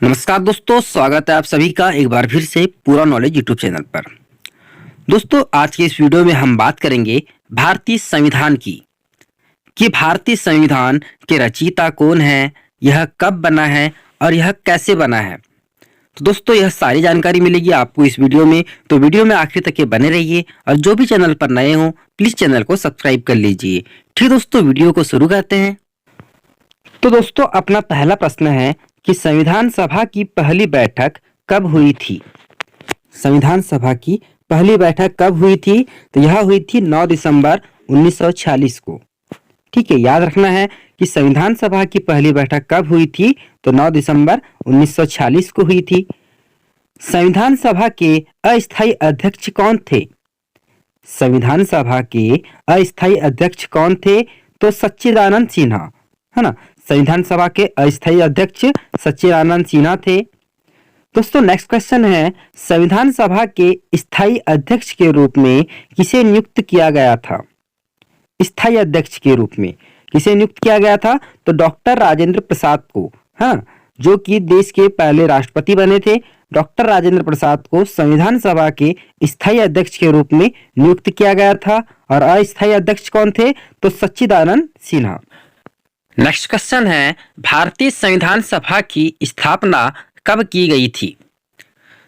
नमस्कार दोस्तों, स्वागत है आप सभी का एक बार फिर से पूरा नॉलेज यूट्यूब चैनल पर। दोस्तों, आज के इस वीडियो में हम बात करेंगे भारतीय संविधान की कि भारतीय संविधान के रचयिता कौन है, यह कब बना है और यह कैसे बना है। तो दोस्तों, यह सारी जानकारी मिलेगी आपको इस वीडियो में, तो वीडियो में आखिर तक के बने रहिए और जो भी चैनल पर नए हो प्लीज चैनल को सब्सक्राइब कर लीजिए। ठीक दोस्तों, वीडियो को शुरू करते हैं। तो दोस्तों, अपना पहला प्रश्न है कि संविधान सभा की पहली बैठक कब हुई थी। संविधान सभा की पहली बैठक कब हुई थी? तो यह हुई थी 9 दिसंबर 1946 को। ठीक है, याद रखना है कि संविधान सभा की पहली बैठक कब हुई थी, तो 9 दिसंबर 1946 को हुई थी। संविधान सभा के अस्थायी अध्यक्ष कौन थे? संविधान सभा के अस्थायी अध्यक्ष कौन थे? तो सच्चिदानंद सिन्हा, है ना। संविधान सभा के अस्थायी अध्यक्ष सच्चिदानंद सिन्हा थे। दोस्तों, नेक्स्ट क्वेश्चन है, संविधान सभा के स्थायी अध्यक्ष के रूप में किसे नियुक्त किया गया था? स्थायी अध्यक्ष के रूप में किसे नियुक्त किया गया था? तो डॉक्टर राजेंद्र प्रसाद को, हाँ, जो कि देश के पहले राष्ट्रपति बने थे। डॉक्टर राजेंद्र प्रसाद को संविधान सभा के स्थायी अध्यक्ष के रूप में नियुक्त किया गया था। और अस्थायी अध्यक्ष कौन थे? तो सच्चिदानंद सिन्हा। नेक्स्ट क्वेश्चन है, भारतीय संविधान सभा की स्थापना कब की गई थी?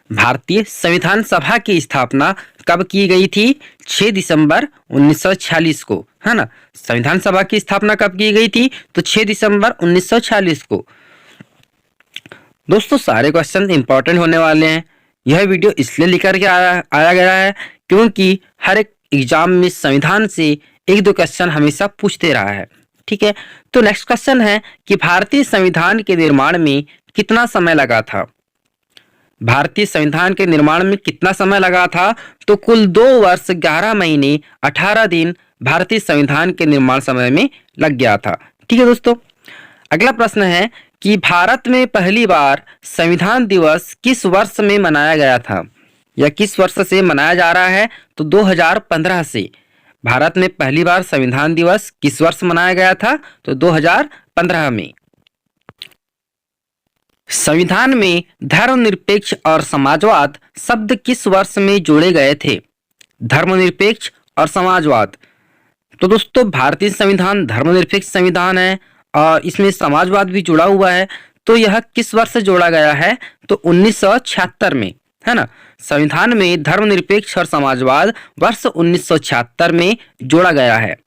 भारतीय संविधान सभा की स्थापना कब की गई थी? 6 दिसंबर 1946 को, है ना। संविधान सभा की स्थापना कब की गई थी? तो 6 दिसंबर 1946 को। दोस्तों, सारे क्वेश्चन इंपॉर्टेंट होने वाले हैं। यह वीडियो इसलिए लेकर के आया गया है क्योंकि हर एक एग्जाम में संविधान से एक दो क्वेश्चन हमेशा पूछते रहा है। ठीक है, तो नेक्स्ट क्वेश्चन है कि भारतीय संविधान के निर्माण में कितना समय लगा था? भारतीय संविधान के निर्माण में कितना समय लगा था? तो कुल 2 वर्ष 11 महीने 18 दिन भारतीय संविधान के निर्माण समय में लग गया था। ठीक है दोस्तों, अगला प्रश्न है कि भारत में पहली बार संविधान दिवस किस वर्ष में मनाया गया था, या किस वर्ष से मनाया जा रहा है? तो 2015 से भारत में पहली बार संविधान दिवस किस वर्ष मनाया गया था? तो 2015 में। संविधान में धर्मनिरपेक्ष और समाजवाद शब्द किस वर्ष में जोड़े गए थे? धर्मनिरपेक्ष और समाजवाद। तो दोस्तों, भारतीय संविधान धर्मनिरपेक्ष संविधान है और इसमें समाजवाद भी जुड़ा हुआ है। तो यह किस वर्ष से जोड़ा गया है? तो 1976 में, है ना। संविधान में धर्मनिरपेक्ष और समाजवाद वर्ष 1976 में जोड़ा गया है।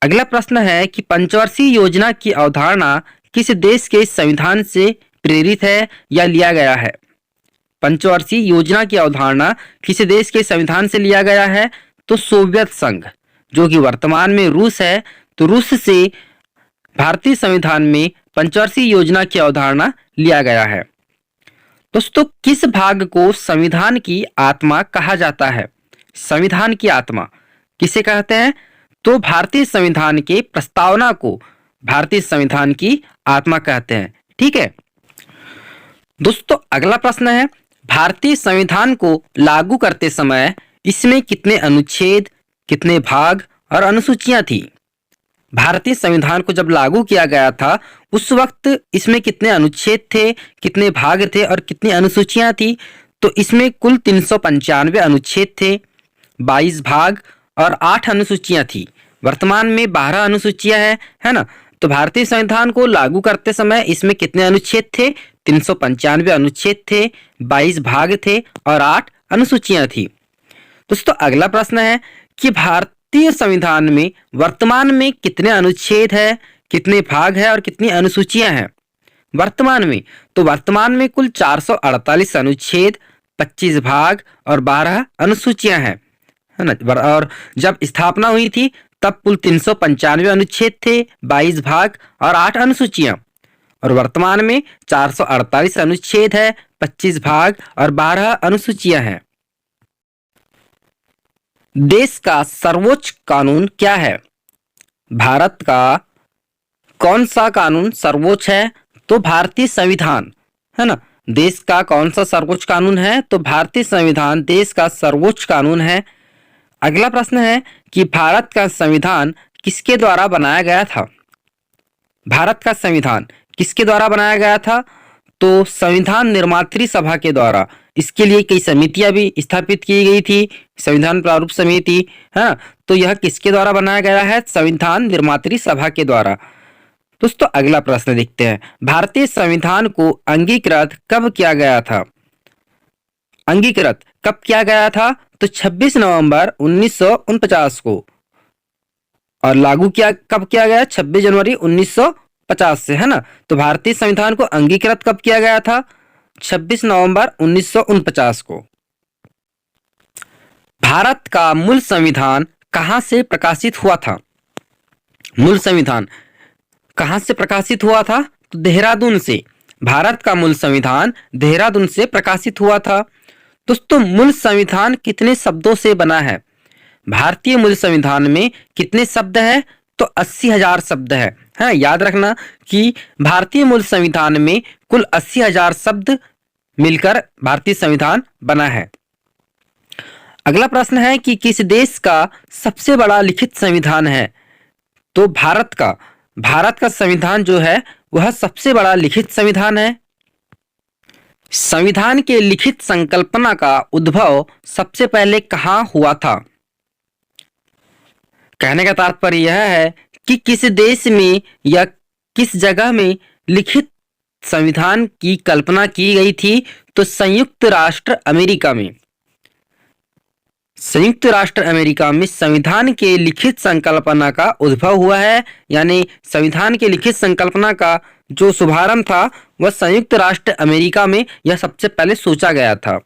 अगला प्रश्न है कि पंचवर्षीय योजना की अवधारणा किस देश के संविधान से प्रेरित है या लिया गया है? पंचवर्षीय योजना की अवधारणा किस देश के संविधान से लिया गया है? तो सोवियत संघ, जो कि वर्तमान में रूस है। तो रूस से भारतीय संविधान में पंचवर्षीय योजना की अवधारणा लिया गया है। दोस्तों, किस भाग को संविधान की आत्मा कहा जाता है? संविधान की आत्मा किसे कहते हैं? तो भारतीय संविधान के प्रस्तावना को भारतीय संविधान की आत्मा कहते हैं। ठीक है दोस्तों, अगला प्रश्न है, भारतीय संविधान को लागू करते समय इसमें कितने अनुच्छेद, कितने भाग और अनुसूचियां थी? भारतीय संविधान को जब लागू किया गया था उस वक्त इसमें कितने अनुच्छेद थे, कितने भाग थे और कितनी अनुसूचियां थी? तो इसमें कुल 395 अनुच्छेद थे, 22 भाग और 8 अनुसूचियां थी। वर्तमान में 12 अनुसूचियां हैं, है ना। तो भारतीय संविधान को लागू करते समय इसमें कितने अनुच्छेद थे? 395 अनुच्छेद थे, 22 भाग थे और 8 अनुसूचियां थी। दोस्तों, अगला प्रश्न है कि भारतीय संविधान में वर्तमान में कितने अनुच्छेद है, कितने भाग है और कितनी अनुसूचियां हैं? वर्तमान में, तो वर्तमान में कुल 448 अनुच्छेद, 25 भाग और 12 अनुसूचियां हैं, है ना। और जब स्थापना हुई थी तब कुल 395 अनुच्छेद थे, 22 भाग और 8 अनुसूचियां। और वर्तमान में 448 अनुच्छेद है, 25 भाग और 12 अनुसूचियां हैं। देश का सर्वोच्च कानून क्या है? भारत का कौन सा कानून सर्वोच्च है? तो भारतीय संविधान, है ना। देश का कौन सा सर्वोच्च कानून है? तो भारतीय संविधान देश का सर्वोच्च कानून है। अगला प्रश्न है कि भारत का संविधान किसके द्वारा बनाया गया था? भारत का संविधान किसके द्वारा बनाया गया था? तो संविधान निर्मात्री सभा के द्वारा इसके लिए कई समितियां भी स्थापित की गई थी, संविधान प्रारूप समिति। हाँ, तो यह किसके द्वारा बनाया गया है? संविधान निर्मात्री सभा के द्वारा। दोस्तों अगला प्रश्न देखते हैं, भारतीय संविधान को अंगीकृत कब किया गया था? अंगीकृत कब किया गया था? तो 26 नवंबर 1949 को। और लागू किया कब किया गया? 26 जनवरी 1950 से, है ना। तो भारतीय संविधान को अंगीकृत कब किया गया था? 26 नवंबर 1949 को। भारत का मूल संविधान कहां से प्रकाशित हुआ था? मूल संविधान कहां से प्रकाशित हुआ था? तो देहरादून से। भारत का मूल संविधान देहरादून से प्रकाशित हुआ था। दोस्तों मूल संविधान कितने शब्दों से बना है? भारतीय मूल संविधान में कितने शब्द है? तो 80,000 शब्द है। हाँ, याद रखना कि भारतीय मूल संविधान में कुल 80,000 शब्द मिलकर भारतीय संविधान बना है। अगला प्रश्न है कि किस देश का सबसे बड़ा लिखित संविधान है? तो भारत का संविधान जो है वह सबसे बड़ा लिखित संविधान है। संविधान के लिखित संकल्पना का उद्भव सबसे पहले कहां हुआ था? कहने का तात्पर्य यह है कि किस देश में या किस जगह में लिखित संविधान की कल्पना की गई थी? तो संयुक्त राष्ट्र अमेरिका में। संयुक्त राष्ट्र अमेरिका में संविधान के लिखित संकल्पना का उद्भव हुआ है, यानी संविधान के लिखित संकल्पना का जो शुभारंभ था वह संयुक्त राष्ट्र अमेरिका में यह सबसे पहले सोचा गया था।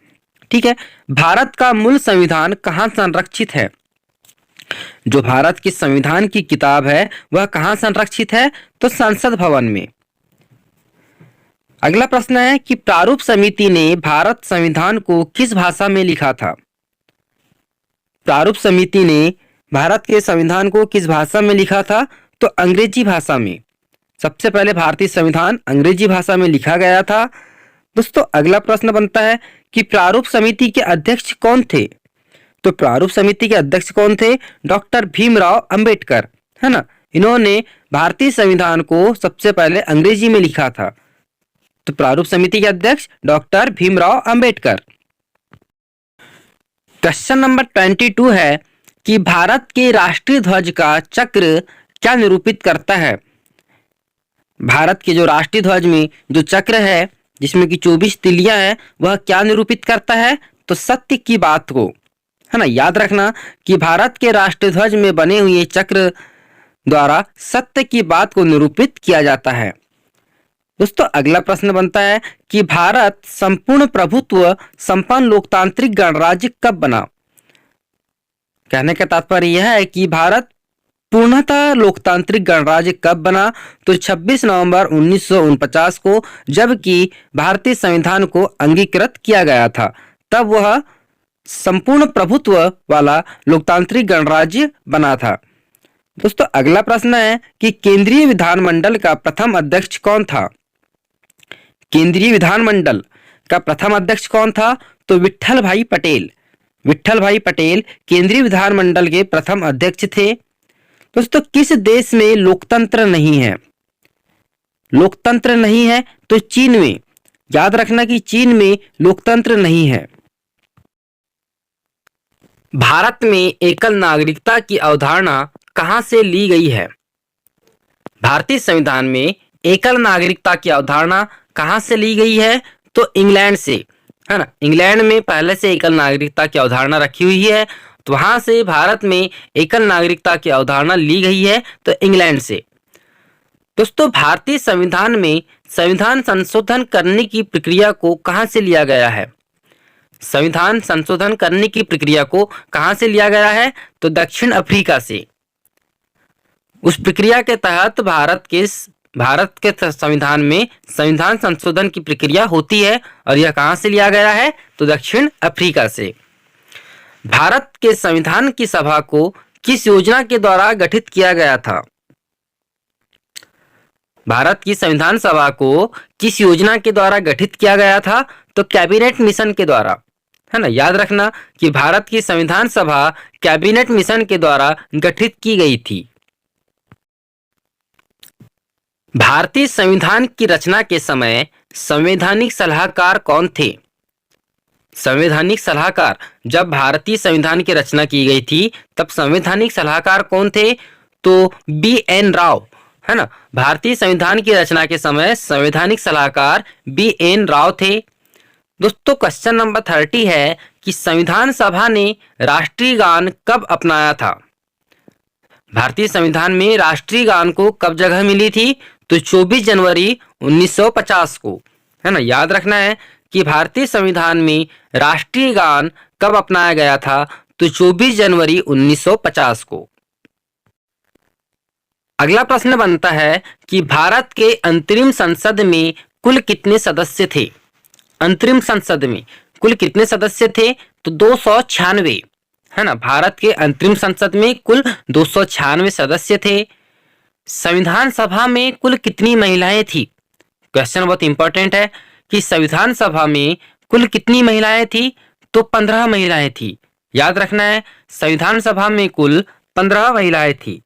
ठीक है, भारत का मूल संविधान कहाँ संरक्षित है? जो भारत के संविधान की किताब है वह कहाँ संरक्षित है? तो संसद भवन में। अगला प्रश्न है कि प्रारूप समिति ने भारत संविधान को किस भाषा में लिखा था? प्रारूप समिति ने भारत के संविधान को किस भाषा में लिखा था? तो अंग्रेजी भाषा में। सबसे पहले भारतीय संविधान अंग्रेजी भाषा में लिखा गया था। दोस्तों अगला प्रश्न बनता है कि प्रारूप समिति के अध्यक्ष कौन थे? तो प्रारूप समिति के अध्यक्ष कौन थे? डॉक्टर भीमराव अंबेडकर, है ना। इन्होंने भारतीय संविधान को सबसे पहले अंग्रेजी में लिखा था। तो प्रारूप समिति के अध्यक्ष doctor Bhimrao Ambedkar. Question number 22 है कि भारत के राष्ट्रीय ध्वज का चक्र क्या निरूपित करता है? भारत के जो राष्ट्रीय ध्वज में जो चक्र है जिसमें कि 24 तिलियां हैं वह क्या निरूपित करता है? तो सत्य की बात को, है ना। याद रखना कि भारत के राष्ट्रीय ध्वज में बने हुए चक्र द्वारा सत्य की बात को निरूपित किया जाता है। दोस्तों अगला प्रश्न बनता है कि भारत संपूर्ण प्रभुत्व संपन्न लोकतांत्रिक गणराज्य कब बना? कहने का तात्पर्य यह है कि भारत पूर्णतः लोकतांत्रिक गणराज्य कब बना? तो 26 नवंबर 1949 को, जबकि भारतीय संविधान को अंगीकृत किया गया था तब वह संपूर्ण प्रभुत्व वाला लोकतांत्रिक गणराज्य बना था। दोस्तों अगला प्रश्न है कि केंद्रीय विधानमंडल का प्रथम अध्यक्ष कौन था? केंद्रीय विधानमंडल का प्रथम अध्यक्ष कौन था? तो विट्ठल भाई पटेल। विट्ठल भाई पटेल केंद्रीय विधानमंडल के प्रथम अध्यक्ष थे। दोस्तों किस देश में लोकतंत्र नहीं है? लोकतंत्र नहीं है तो चीन में। याद रखना कि चीन में लोकतंत्र नहीं है। भारत में एकल नागरिकता की अवधारणा कहां से ली गई है? भारतीय संविधान में एकल नागरिकता की अवधारणा कहां से ली गई है? तो इंग्लैंड से, है ना। इंग्लैंड में पहले से एकल नागरिकता की अवधारणा रखी हुई है, तो वहां से भारत में एकल नागरिकता की अवधारणा ली गई है, तो इंग्लैंड से। दोस्तों भारतीय संविधान में संविधान संशोधन करने की प्रक्रिया को कहां से लिया गया है? संविधान संशोधन करने की प्रक्रिया को कहां से लिया गया है? तो दक्षिण अफ्रीका से। उस प्रक्रिया के तहत भारत के संविधान में संविधान संशोधन की प्रक्रिया होती है, और यह कहां से लिया गया है? तो दक्षिण अफ्रीका से। भारत के संविधान की सभा को किस योजना के द्वारा गठित किया गया था? भारत की संविधान सभा को किस योजना के द्वारा गठित किया गया था? तो कैबिनेट मिशन के द्वारा, है ना। याद रखना कि भारत की संविधान सभा कैबिनेट मिशन के द्वारा गठित की गई थी। भारतीय संविधान की रचना के समय संवैधानिक सलाहकार कौन थे? संवैधानिक सलाहकार, जब भारतीय संविधान की रचना की गई थी तब संवैधानिक सलाहकार कौन थे? तो बी.एन. राव, है ना। भारतीय संविधान की रचना के समय संवैधानिक सलाहकार बी.एन. राव थे। दोस्तों क्वेश्चन नंबर 30 है कि संविधान सभा ने राष्ट्रीय गान कब अपनाया था? भारतीय संविधान में राष्ट्रीय गान को कब जगह मिली थी? तो 24 जनवरी 1950 को, है ना। याद रखना है कि भारतीय संविधान में राष्ट्रीय गान कब अपनाया गया था? तो 24 जनवरी 1950 को। अगला प्रश्न बनता है कि भारत के अंतरिम संसद में कुल कितने सदस्य थे? अंतरिम संसद में कुल कितने सदस्य थे? तो 296, है ना। भारत के अंतरिम संसद में कुल 296 सदस्य थे। संविधान सभा में कुल कितनी महिलाएं थी? क्वेश्चन बहुत इंपॉर्टेंट है कि संविधान सभा में कुल कितनी महिलाएं थी? तो 15 महिलाएं थी। याद रखना है, संविधान सभा में कुल 15 महिलाएं थी।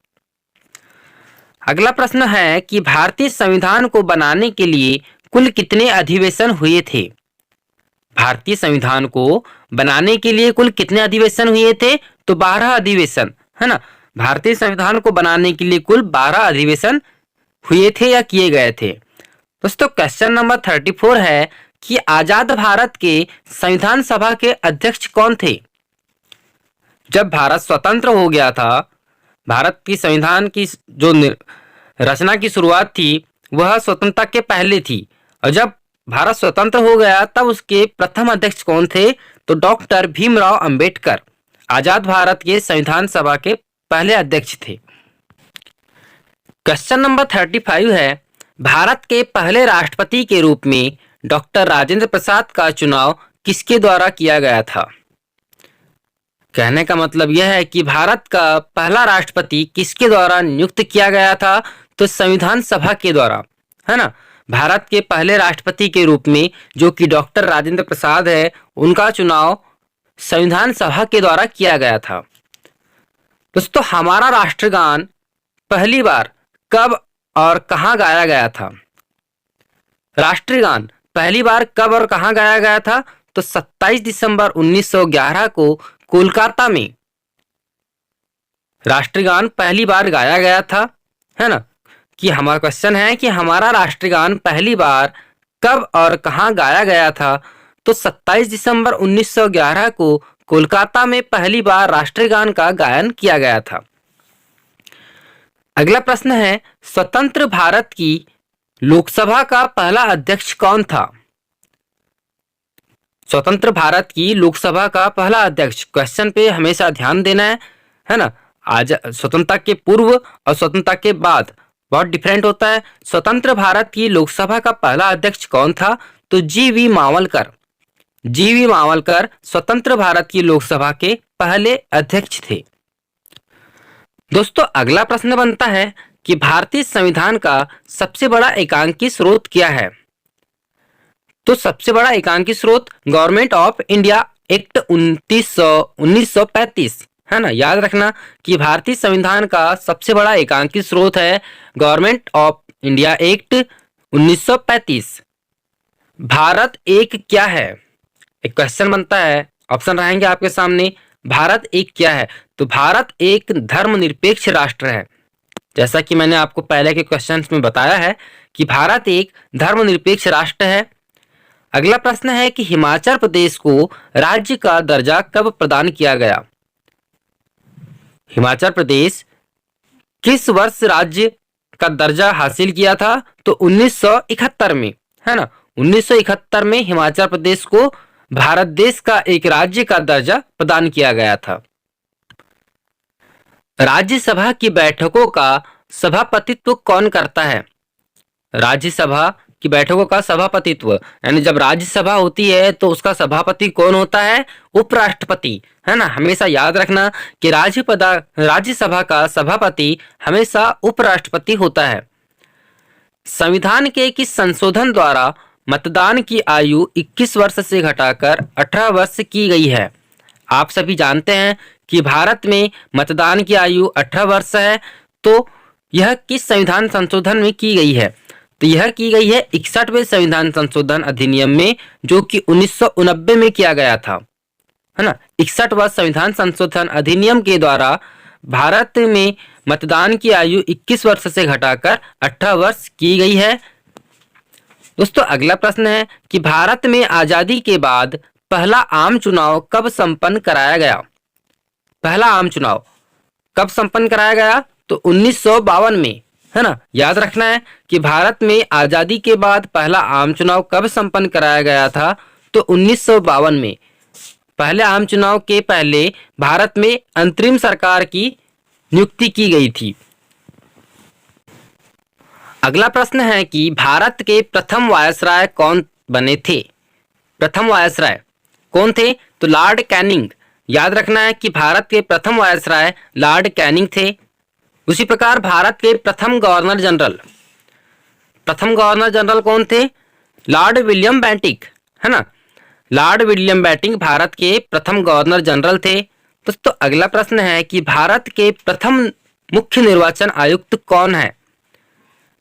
अगला प्रश्न है कि भारतीय संविधान को बनाने के लिए कुल कितने अधिवेशन हुए थे? भारतीय संविधान को बनाने के लिए कुल कितने अधिवेशन हुए थे? तो 12 अधिवेशन, है ना। भारतीय संविधान को बनाने के लिए कुल 12 अधिवेशन हुए थे या किए गए थे। दोस्तों क्वेश्चन नंबर 34 है कि आजाद भारत के संविधान सभा के अध्यक्ष कौन थे? जब भारत स्वतंत्र हो गया था, भारत की संविधान की जो रचना की शुरुआत थी वह स्वतंत्रता के पहले थी, और जब भारत स्वतंत्र हो गया तब उसके प्रथम अध्यक्ष कौन थे? तो डॉक्टर भीमराव अंबेडकर आजाद भारत के संविधान सभा के पहले अध्यक्ष थे। क्वेश्चन नंबर 35 है, भारत के पहले राष्ट्रपति के रूप में डॉक्टर राजेंद्र प्रसाद का चुनाव किसके द्वारा किया गया था? कहने का मतलब यह है कि भारत का पहला राष्ट्रपति किसके द्वारा नियुक्त किया गया था? तो संविधान सभा के द्वारा, है ना। भारत के पहले राष्ट्रपति के रूप में जो कि डॉक्टर राजेंद्र प्रसाद है, उनका चुनाव संविधान सभा के द्वारा किया गया था। दोस्तों हमारा राष्ट्रगान पहली बार कब और कहां गाया गया था? राष्ट्रगान पहली बार कब और कहां गाया गया था? तो 27 दिसंबर 1911 को कोलकाता में राष्ट्रगान पहली बार गाया गया था, है ना। कि हमारा क्वेश्चन है कि हमारा राष्ट्रगान पहली बार कब और कहां गाया गया था? तो 27 दिसंबर 1911 को कोलकाता में पहली बार राष्ट्रगान का गायन किया गया था। अगला प्रश्न है, स्वतंत्र भारत की लोकसभा का पहला अध्यक्ष कौन था? स्वतंत्र भारत की लोकसभा का पहला अध्यक्ष, क्वेश्चन पे हमेशा ध्यान देना है ना। आज स्वतंत्रता के पूर्व और स्वतंत्रता के बाद बहुत डिफरेंट होता है। स्वतंत्र भारत की लोकसभा का पहला अध्यक्ष कौन था? तो जी.वी. मावलकर। जी.वी. मावलकर स्वतंत्र भारत की लोकसभा के पहले अध्यक्ष थे। दोस्तों अगला प्रश्न बनता है कि भारतीय संविधान का सबसे बड़ा एकांकी स्रोत क्या है? तो सबसे बड़ा एकांकी स्रोत गवर्नमेंट ऑफ इंडिया एक्ट 1935, है ना। याद रखना कि भारतीय संविधान का सबसे बड़ा एकांकी स्रोत है government of India act 1935। Bharat एक क्या है? एक क्वेश्चन बनता है, ऑप्शन रहेंगे आपके सामने। भारत एक क्या है? तो भारत एक धर्मनिरपेक्ष राष्ट्र है। जैसा कि मैंने आपको पहले के क्वेश्चंस में बताया है कि भारत एक धर्मनिरपेक्ष राष्ट्र है। अगला प्रश्न है कि हिमाचल प्रदेश को राज्य का दर्जा कब प्रदान किया गया? हिमाचल प्रदेश किस वर्ष राज्य का दर्जा हासिल किया था? तो 1971 में, है ना। 1971 में हिमाचल प्रदेश को भारत देश का एक राज्य का दर्जा प्रदान किया गया था। राज्यसभा की बैठकों का सभापतित्व कौन करता है? राज्यसभा की बैठकों का सभापतित्व, यानी जब राज्यसभा होती है तो उसका सभापति कौन होता है? उपराष्ट्रपति, है ना। हमेशा याद रखना कि राज्यसभा का सभापति हमेशा उपराष्ट्रपति होता है। संविधान के किस संशोधन द्वारा मतदान की आयु 21 वर्ष से घटाकर 18 वर्ष की गई है? आप सभी जानते हैं कि भारत में मतदान की आयु 18 वर्ष है, तो यह किस संविधान संशोधन में की गई है? तो यह की गई है 61वें संविधान संशोधन अधिनियम में, जो कि 1989 में किया गया था, है ना। 61वां संविधान संशोधन अधिनियम के द्वारा भारत में मतदान की आयु 21 वर्ष से घटाकर 18 वर्ष की गई है। दोस्तों अगला प्रश्न है कि भारत में आजादी के बाद पहला आम चुनाव कब संपन्न कराया गया? पहला आम चुनाव कब संपन्न कराया गया? तो 1952 में, है ना। याद रखना है कि भारत में आजादी के बाद पहला आम चुनाव कब संपन्न कराया गया था? तो 1952 में। पहले आम चुनाव के पहले भारत में अंतरिम सरकार की नियुक्ति की गई थी। अगला प्रश्न है कि भारत के प्रथम वायसराय कौन बने थे? प्रथम वायसराय कौन थे? तो लॉर्ड कैनिंग। याद रखना है कि भारत के प्रथम वायसराय लॉर्ड कैनिंग थे। उसी प्रकार भारत के प्रथम गवर्नर जनरल कौन थे? लॉर्ड विलियम बेंटिक, है ना। लॉर्ड विलियम बेंटिक भारत के प्रथम गवर्नर जनरल थे। दोस्तों अगला प्रश्न है कि भारत के प्रथम मुख्य निर्वाचन आयुक्त कौन है?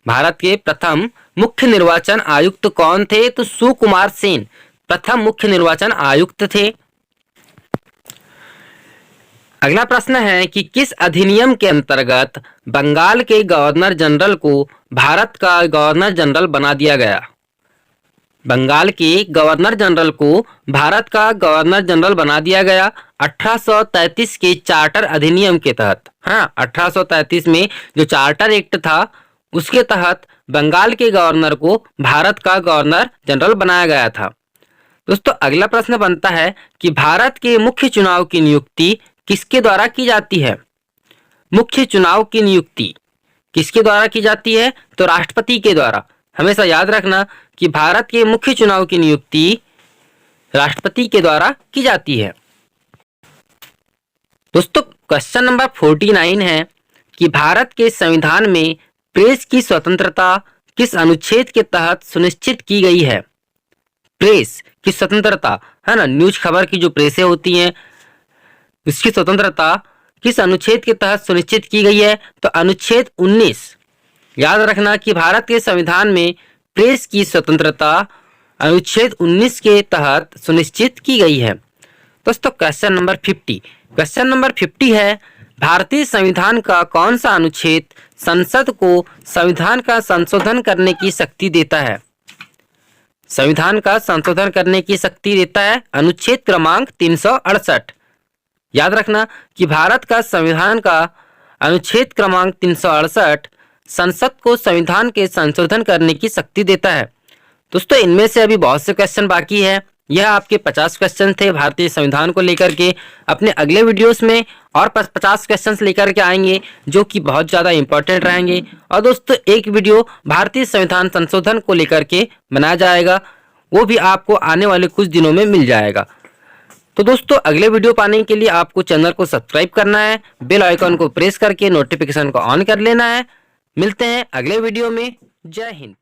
भारत के प्रथम मुख्य निर्वाचन आयुक्त कौन थे? तो सुकुमार सेन प्रथम मुख्य निर्वाचन आयुक्त थे। अगला प्रश्न है कि किस अधिनियम के अंतर्गत बंगाल के गवर्नर जनरल को भारत का गवर्नर जनरल बना दिया गया? बंगाल के गवर्नर जनरल को भारत का गवर्नर जनरल बना दिया गया 1833 के चार्टर अधिनियम के तहत। हाँ, 1833 में जो चार्टर एक्ट था उसके तहत बंगाल के गवर्नर को भारत का गवर्नर जनरल बनाया गया था। दोस्तों अगला प्रश्न बनता है कि भारत के मुख्य चुनाव की नियुक्ति किसके द्वारा की जाती है? मुख्य चुनाव की नियुक्ति किसके द्वारा की जाती है? तो राष्ट्रपति के द्वारा। हमेशा याद रखना कि भारत के मुख्य चुनाव की नियुक्ति राष्ट्रपति के द्वारा की जाती है। दोस्तों क्वेश्चन नंबर 49 है कि भारत के संविधान में प्रेस की स्वतंत्रता किस अनुच्छेद के तहत सुनिश्चित की गई है? प्रेस की स्वतंत्रता, है ना, न्यूज खबर की जो प्रेसें होती हैं उसकी स्वतंत्रता किस अनुच्छेद के तहत सुनिश्चित की गई है? तो अनुच्छेद 19। याद रखना कि भारत के संविधान में प्रेस की स्वतंत्रता अनुच्छेद 19 के तहत सुनिश्चित की गई है। दोस्तों क्वेश्चन नंबर 50 है भारतीय संविधान का कौन सा अनुच्छेद संसद को संविधान का संशोधन करने की शक्ति देता है? संविधान का संशोधन करने की शक्ति देता है अनुच्छेद क्रमांक 368। याद रखना कि भारत का संविधान का अनुच्छेद क्रमांक 368 संसद को संविधान के संशोधन करने की शक्ति देता है। दोस्तों इनमें से अभी बहुत से क्वेश्चन बाकी है। यह आपके 50 क्वेश्चन थे भारतीय संविधान को लेकर के। अपने अगले वीडियोस में और 50 क्वेश्चन लेकर के आएंगे जो कि बहुत ज़्यादा इंपॉर्टेंट रहेंगे। और दोस्तों एक वीडियो भारतीय संविधान संशोधन को लेकर के बनाया जाएगा, वो भी आपको आने वाले कुछ दिनों में मिल जाएगा। तो दोस्तों अगले वीडियो पाने के लिए आपको चैनल को सब्सक्राइब करना है, बेल आइकन को प्रेस करके नोटिफिकेशन को ऑन कर लेना है। मिलते हैं अगले वीडियो में। जय हिंद।